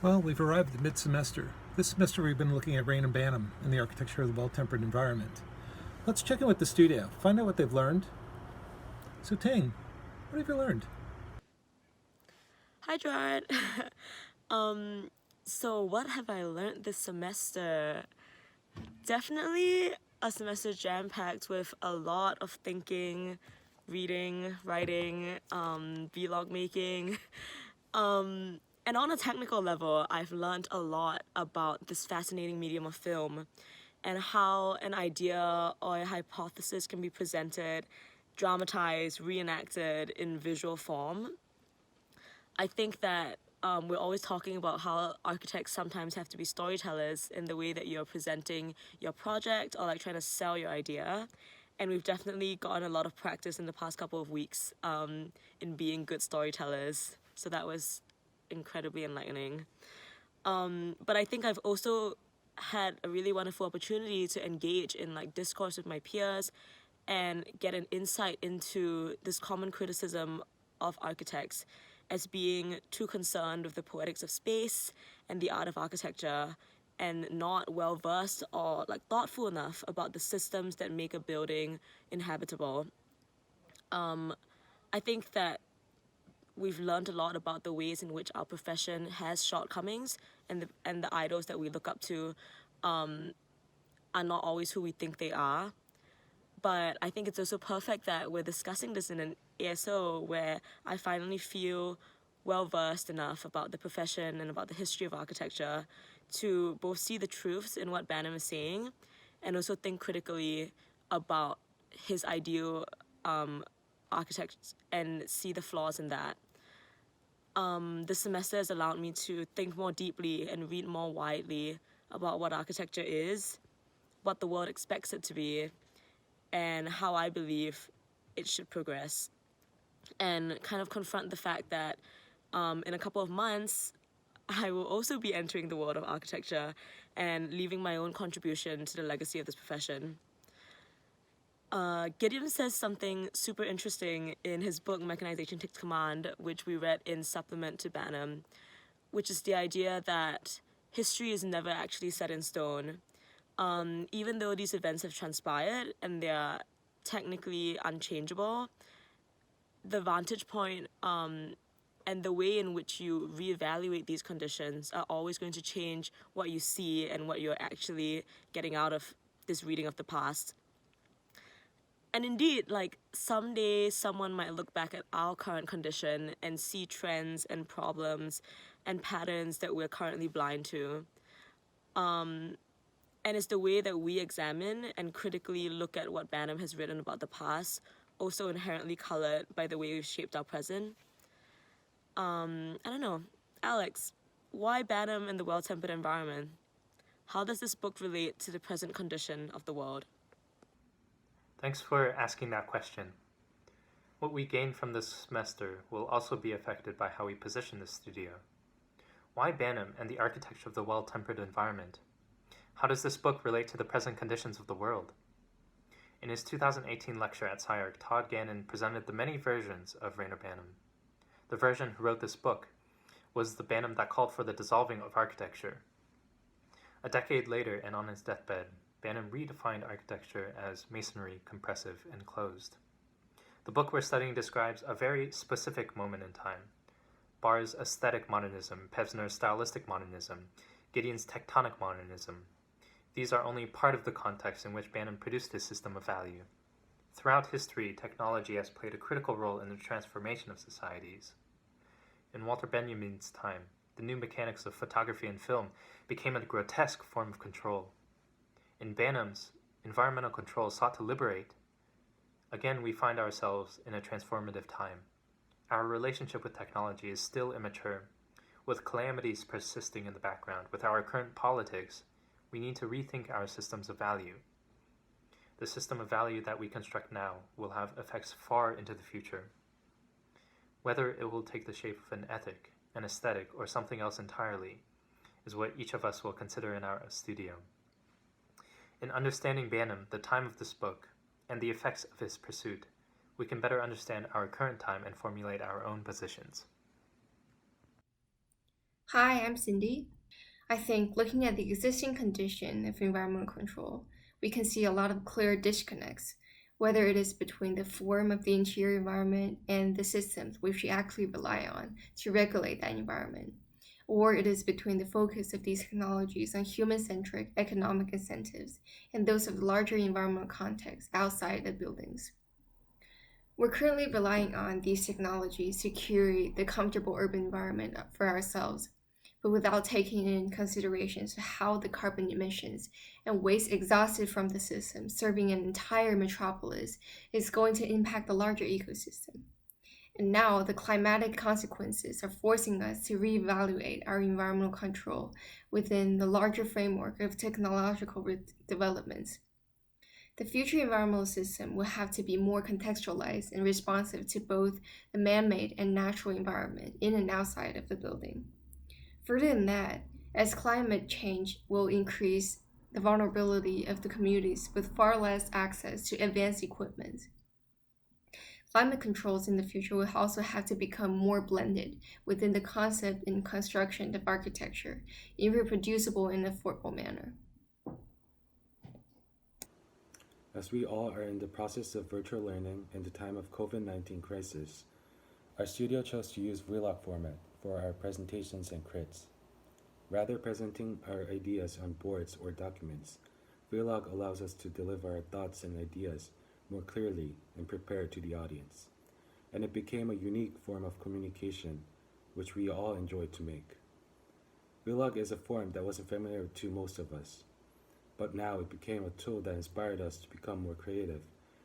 Well, we've arrived at mid-semester. This semester we've been looking at Rain and Banham and the architecture of the well-tempered environment. Let's check in with the studio, find out what they've learned. So Ting, what have you learned? Hi, Gerard. um, so what have I learned this semester? Definitely a semester jam-packed with a lot of thinking, reading, writing, vlog making. And on a technical level, I've learned a lot about this fascinating medium of film and how an idea or a hypothesis can be presented, dramatized, reenacted in visual form. I think that we're always talking about how architects sometimes have to be storytellers in the way that you're presenting your project or like trying to sell your idea. And we've definitely gotten a lot of practice in the past couple of weeks in being good storytellers. So that was incredibly enlightening. But I think I've also had a really wonderful opportunity to engage in like discourse with my peers and get an insight into this common criticism of architects as being too concerned with the poetics of space and the art of architecture and not well versed or like thoughtful enough about the systems that make a building inhabitable. I think that we've learned a lot about the ways in which our profession has shortcomings, and the idols that we look up to are not always who we think they are. But I think it's also perfect that we're discussing this in an ASO where I finally feel well versed enough about the profession and about the history of architecture to both see the truths in what Banham is saying and also think critically about his ideal architect and see the flaws in that. This semester has allowed me to think more deeply and read more widely about what architecture is, what the world expects it to be, and how I believe it should progress, and kind of confront the fact that in a couple of months, I will also be entering the world of architecture and leaving my own contribution to the legacy of this profession. Gideon says something super interesting in his book Mechanization Takes Command, which we read in supplement to Banham, which is the idea that history is never actually set in stone. Even though these events have transpired and they're technically unchangeable, the vantage point and the way in which you reevaluate these conditions are always going to change what you see and what you're actually getting out of this reading of the past. And indeed, like someday someone might look back at our current condition and see trends and problems and patterns that we're currently blind to. And it's the way that we examine and critically look at what Banham has written about the past, also inherently colored by the way we've shaped our present. I don't know. Alex, why Banham and the well-tempered environment? How does this book relate to the present condition of the world? Thanks for asking that question. What we gain from this semester will also be affected by how we position the studio. Why Banham and the architecture of the well-tempered environment? How does this book relate to the present conditions of the world? In his 2018 lecture at SCI-Arc, Todd Gannon presented the many versions of Rainer Banham. The version who wrote this book was the Banham that called for the dissolving of architecture. A decade later, and on his deathbed, Banham redefined architecture as masonry, compressive, and closed. The book we're studying describes a very specific moment in time. Barr's aesthetic modernism, Pevsner's stylistic modernism, Gideon's tectonic modernism. These are only part of the context in which Banham produced his system of value. Throughout history, technology has played a critical role in the transformation of societies. In Walter Benjamin's time, the new mechanics of photography and film became a grotesque form of control. In Banham's, environmental control sought to liberate. Again, we find ourselves in a transformative time. Our relationship with technology is still immature. With calamities persisting in the background, with our current politics, we need to rethink our systems of value. The system of value that we construct now will have effects far into the future. Whether it will take the shape of an ethic, an aesthetic, or something else entirely is what each of us will consider in our studio. In understanding Banham, the time of this book, and the effects of his pursuit, we can better understand our current time and formulate our own positions. Hi, I'm Cindy. I think looking at the existing condition of environmental control, we can see a lot of clear disconnects, whether it is between the form of the interior environment and the systems which we actually rely on to regulate that environment, or it is between the focus of these technologies on human-centric economic incentives and those of the larger environmental context outside the buildings. We're currently relying on these technologies to curate the comfortable urban environment for ourselves, but without taking in considerations how the carbon emissions and waste exhausted from the system serving an entire metropolis is going to impact the larger ecosystem. And now the climatic consequences are forcing us to reevaluate our environmental control within the larger framework of technological developments. The future environmental system will have to be more contextualized and responsive to both the man-made and natural environment in and outside of the building. Further than that, as climate change will increase the vulnerability of the communities with far less access to advanced equipment, climate controls in the future will also have to become more blended within the concept and construction of architecture in a reproducible and affordable manner. As we all are in the process of virtual learning in the time of COVID-19 crisis, our studio chose to use vlog format for our presentations and crits. Rather presenting our ideas on boards or documents, vlog allows us to deliver our thoughts and ideas more clearly and prepared to the audience. And it became a unique form of communication, which we all enjoyed to make. Vlog is a form that wasn't familiar to most of us, but now it became a tool that inspired us to become more creative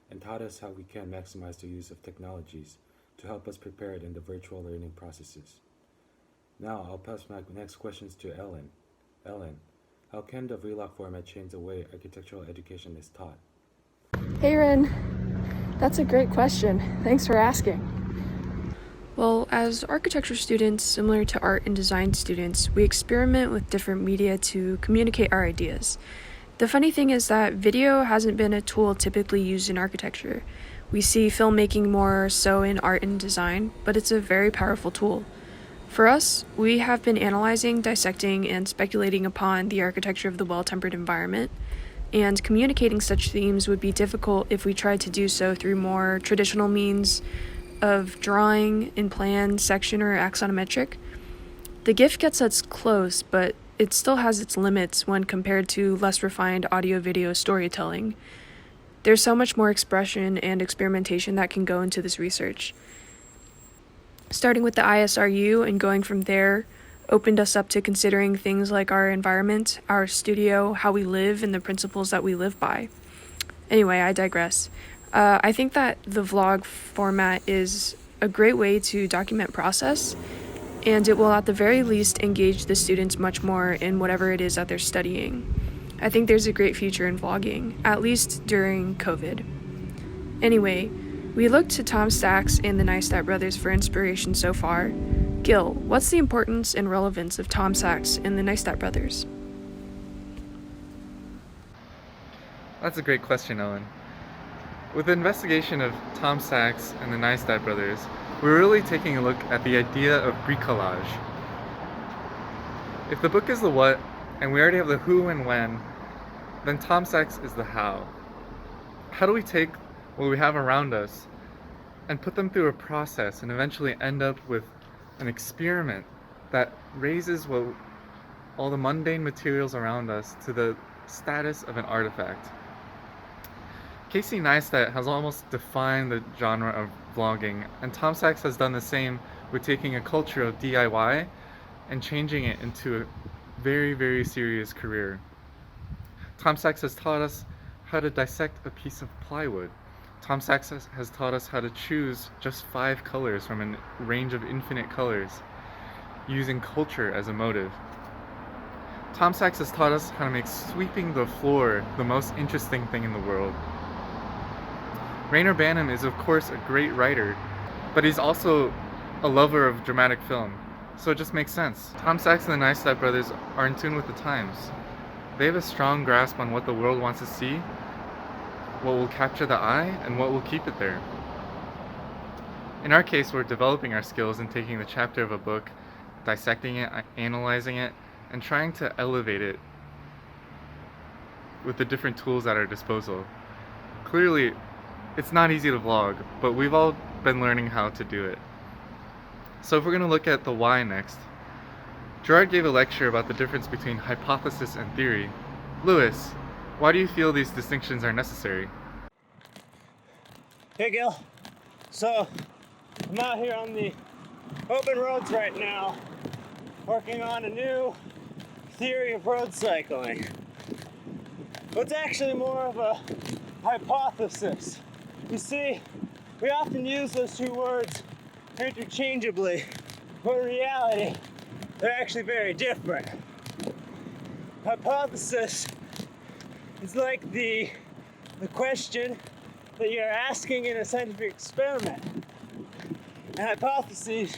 and taught us how we can maximize the use of technologies to help us prepare in the virtual learning processes. Now I'll pass my next questions to Ellen. Ellen, how can the vlog format change the way architectural education is taught? Hey Ren, that's a great question. Thanks for asking. Well, as architecture students, similar to art and design students, we experiment with different media to communicate our ideas. The funny thing is that video hasn't been a tool typically used in architecture. We see filmmaking more so in art and design, but it's a very powerful tool. For us, we have been analyzing, dissecting, and speculating upon the architecture of the well-tempered environment, and communicating such themes would be difficult if we tried to do so through more traditional means of drawing in plan, section, or axonometric. The GIF gets us close, but it still has its limits when compared to less refined audio-video storytelling. There's so much more expression and experimentation that can go into this research. Starting with the ISRU and going from there opened us up to considering things like our environment, our studio, how we live, and the principles that we live by. Anyway, I digress. I think that the vlog format is a great way to document process, and it will at the very least engage the students much more in whatever it is that they're studying. I think there's a great future in vlogging, at least during COVID. Anyway, we looked to Tom Sachs and the Neistat brothers for inspiration so far. Gil, what's the importance and relevance of Tom Sachs and the Neistat brothers? That's a great question, Ellen. With the investigation of Tom Sachs and the Neistat brothers, we're really taking a look at the idea of bricolage. If the book is the what, and we already have the who and when, then Tom Sachs is the how. How do we take what we have around us and put them through a process and eventually end up with an experiment that raises all the mundane materials around us to the status of an artifact? Casey Neistat has almost defined the genre of vlogging, and Tom Sachs has done the same with taking a culture of DIY and changing it into a very, very serious career. Tom Sachs has taught us how to dissect a piece of plywood. Tom Sachs has taught us how to choose just 5 colors from a range of infinite colors, using culture as a motive. Tom Sachs has taught us how to make sweeping the floor the most interesting thing in the world. Reyner Banham is of course a great writer, but he's also a lover of dramatic film, so it just makes sense. Tom Sachs and the Neistat brothers are in tune with the times. They have a strong grasp on what the world wants to see, what will capture the eye, and what will keep it there. In our case, we're developing our skills in taking the chapter of a book dissecting it, analyzing it, and trying to elevate it with the different tools at our disposal. Clearly, it's not easy to vlog, but we've all been learning how to do it. So if we're going to look at the why next, Gerard gave a lecture about the difference between hypothesis and theory. Lewis, why do you feel these distinctions are necessary? Hey Gil, so I'm out here on the open roads right now, working on a new theory of road cycling. But it's actually more of a hypothesis. You see, we often use those two words interchangeably, but in reality, they're actually very different. Hypothesis is like the question that you're asking in a scientific experiment. And hypotheses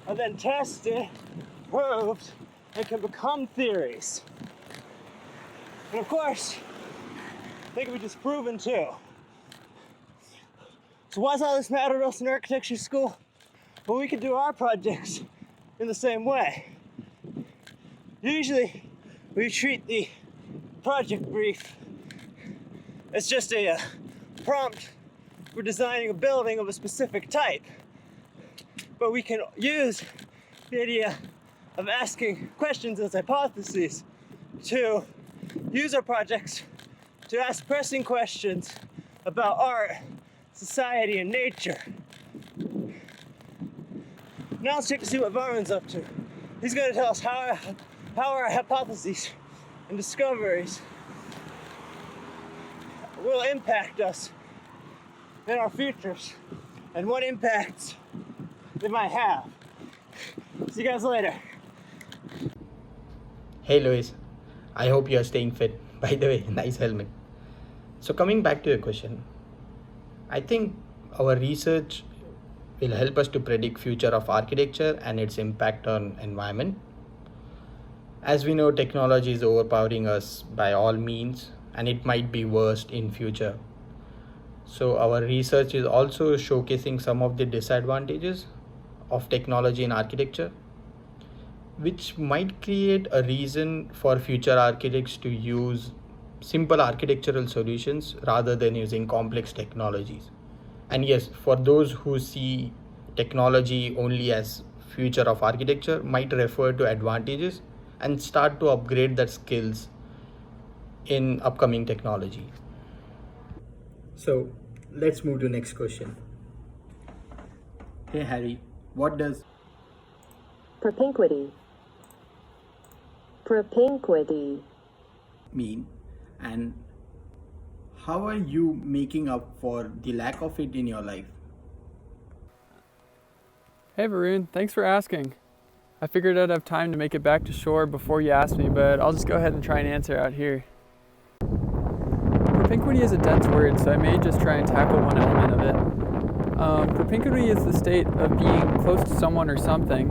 are then tested, proved, and can become theories. And of course, they can be disproven too. So why does all this matter to us in architecture school? Well, we can do our projects in the same way. Usually, we treat the project brief as just a prompt for designing a building of a specific type. But we can use the idea of asking questions as hypotheses to use our projects to ask pressing questions about art, society, and nature. Now let's check to see what Varman's up to. He's going to tell us how our hypotheses and discoveries will impact us in our futures and what impacts they might have. See you guys later. Hey Louis, I hope you are staying fit. By the way, nice helmet. So coming back to your question, I think our research will help us to predict future of architecture and its impact on environment. As we know, technology is overpowering us by all means, and it might be worst in future. So our research is also showcasing some of the disadvantages of technology in architecture, which might create a reason for future architects to use simple architectural solutions rather than using complex technologies. And yes, for those who see technology only as future of architecture, might refer to advantages and start to upgrade their skills in upcoming technology. So let's move to next question. Hey Harry, what does propinquity mean, and how are you making up for the lack of it in your life? Hey Varun, thanks for asking. I figured I'd have time to make it back to shore before you asked me, but I'll just go ahead and try and answer out here. Propinquity is a dense word, so I may just try and tackle one element of it. Propinquity is the state of being close to someone or something.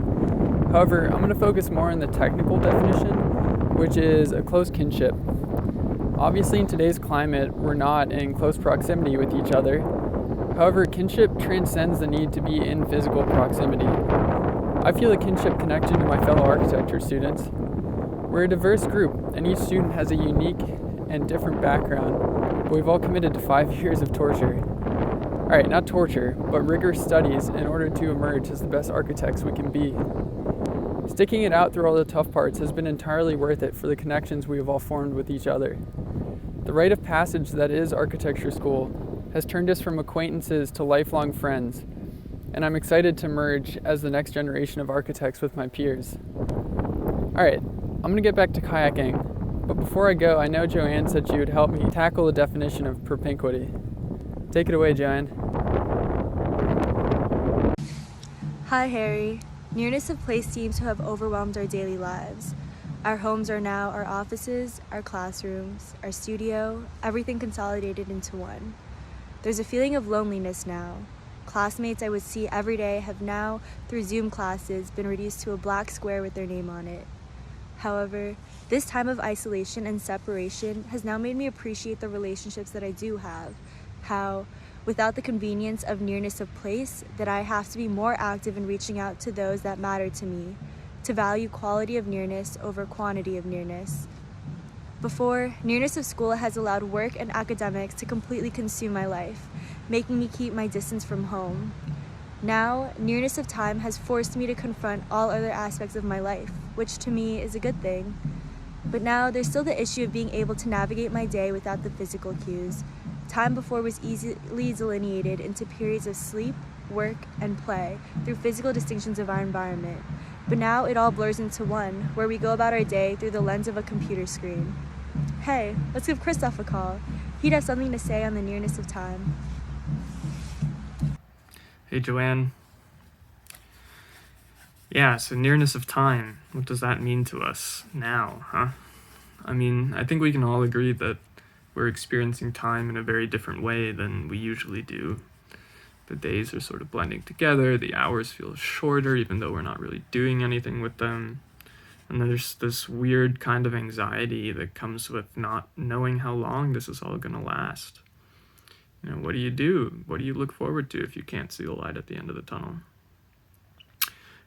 However, I'm going to focus more on the technical definition, which is a close kinship. Obviously, in today's climate, we're not in close proximity with each other. However, kinship transcends the need to be in physical proximity. I feel a kinship connection to my fellow architecture students. We're a diverse group, and each student has a unique and different background, but we've all committed to 5 years of torture. Alright, not torture, but rigorous studies in order to emerge as the best architects we can be. Sticking it out through all the tough parts has been entirely worth it for the connections we have all formed with each other. The rite of passage that is architecture school has turned us from acquaintances to lifelong friends, and I'm excited to merge as the next generation of architects with my peers. Alright, I'm going to get back to kayaking, but before I go, I know Joanne said she would help me tackle the definition of propinquity. Take it away, Joanne. Hi, Harry. Nearness of place seems to have overwhelmed our daily lives. Our homes are now our offices, our classrooms, our studio, everything consolidated into one. There's a feeling of loneliness now. Classmates I would see every day have now, through Zoom classes, been reduced to a black square with their name on it. However, this time of isolation and separation has now made me appreciate the relationships that I do have. How, without the convenience of nearness of place, that I have to be more active in reaching out to those that matter to me, to value quality of nearness over quantity of nearness. Before, nearness of school has allowed work and academics to completely consume my life, making me keep my distance from home. Now, nearness of time has forced me to confront all other aspects of my life, which to me is a good thing. But now there's still the issue of being able to navigate my day without the physical cues. Time before was easily delineated into periods of sleep, work, and play through physical distinctions of our environment. But now it all blurs into one, where we go about our day through the lens of a computer screen. Hey, let's give Christoph a call. He'd have something to say on the nearness of time. Hey, Joanne. Yeah, so nearness of time, what does that mean to us now, huh? I mean, I think we can all agree that we're experiencing time in a very different way than we usually do. The days are sort of blending together, the hours feel shorter even though we're not really doing anything with them. And there's this weird kind of anxiety that comes with not knowing how long this is all gonna last. You know, what do you do? What do you look forward to if you can't see the light at the end of the tunnel?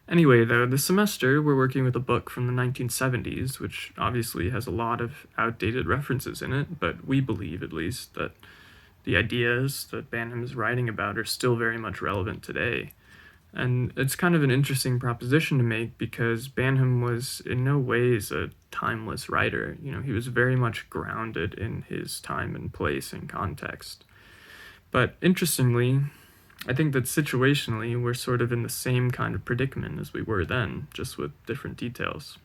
Anyway, though, this semester we're working with a book from the 1970s, which obviously has a lot of outdated references in it, but we believe, at least, that the ideas that Banham is writing about are still very much relevant today. And it's kind of an interesting proposition to make because Banham was in no ways a timeless writer. You know, he was very much grounded in his time and place and context. But interestingly, I think that situationally, we're sort of in the same kind of predicament as we were then, just with different details.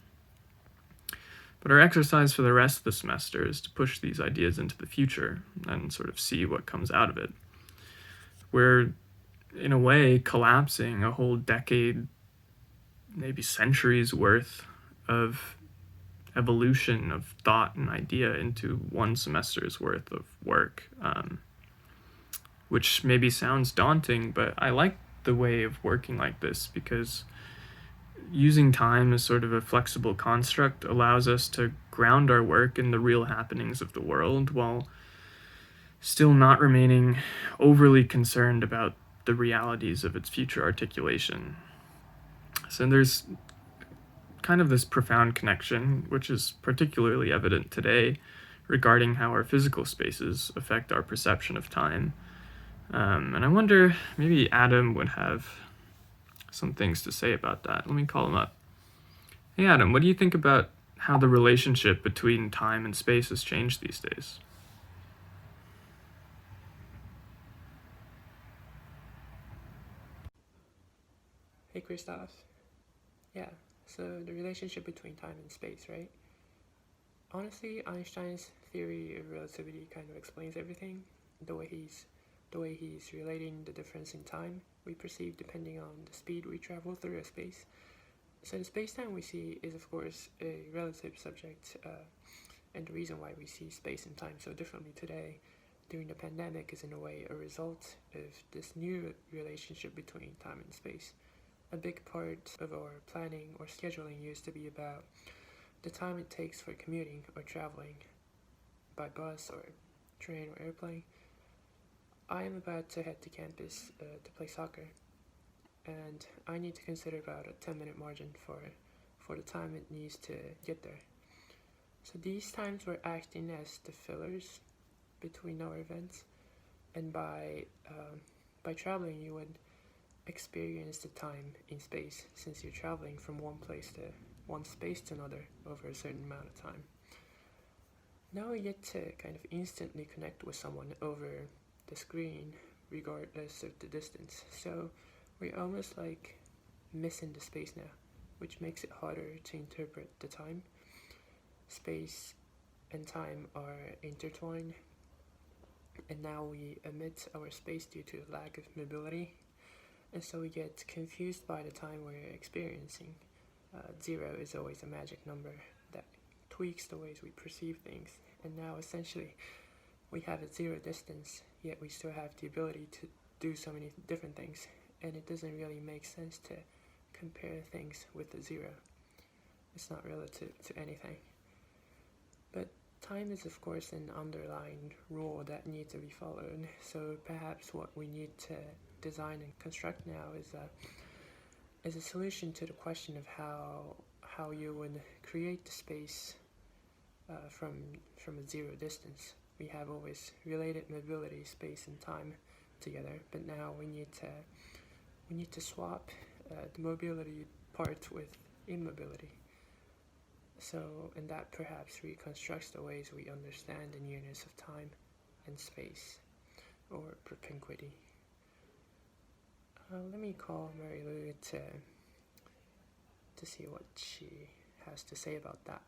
But our exercise for the rest of the semester is to push these ideas into the future and sort of see what comes out of it. We're, in a way, collapsing a whole decade, maybe centuries worth of evolution of thought and idea into one semester's worth of work. Which maybe sounds daunting, but I like the way of working like this because using time as sort of a flexible construct allows us to ground our work in the real happenings of the world while still not remaining overly concerned about the realities of its future articulation. So there's kind of this profound connection, which is particularly evident today, regarding how our physical spaces affect our perception of time. And I wonder, maybe Adam would have some things to say about that. Let me call him up. Hey Adam, what do you think about how the relationship between time and space has changed these days? Hey Christoph. Yeah, so the relationship between time and space, right? Honestly, Einstein's theory of relativity kind of explains everything. The way he's relating the difference in time we perceive depending on the speed we travel through a space. So the space-time we see is of course a relative subject, and the reason why we see space and time so differently today during the pandemic is in a way a result of this new relationship between time and space. A big part of our planning or scheduling used to be about the time it takes for commuting or traveling by bus or train or airplane. I am about to head to campus to play soccer, and I need to consider about a 10-minute margin for the time it needs to get there. So these times were acting as the fillers between our events, and by traveling you would experience the time in space, since you're traveling from one space to another over a certain amount of time. Now we get to kind of instantly connect with someone over the screen regardless of the distance, so we're almost like missing the space now, which makes it harder to interpret the time. Space and time are intertwined, and now we omit our space due to lack of mobility, and so we get confused by the time we're experiencing. 0 is always a magic number that tweaks the ways we perceive things, and now essentially we have a 0 distance, yet we still have the ability to do so many different things, and it doesn't really make sense to compare things with a 0. It's not relative to anything. But Time is, of course, an underlying rule that needs to be followed. So perhaps what we need to design and construct now is a solution to the question of how you would create the space from a zero distance. We have always related mobility, space, and time together, but now we need to swap the mobility part with immobility. So, and that perhaps reconstructs the ways we understand the nearness of time and space, or propinquity. Let me call Mary Lou to see what she has to say about that.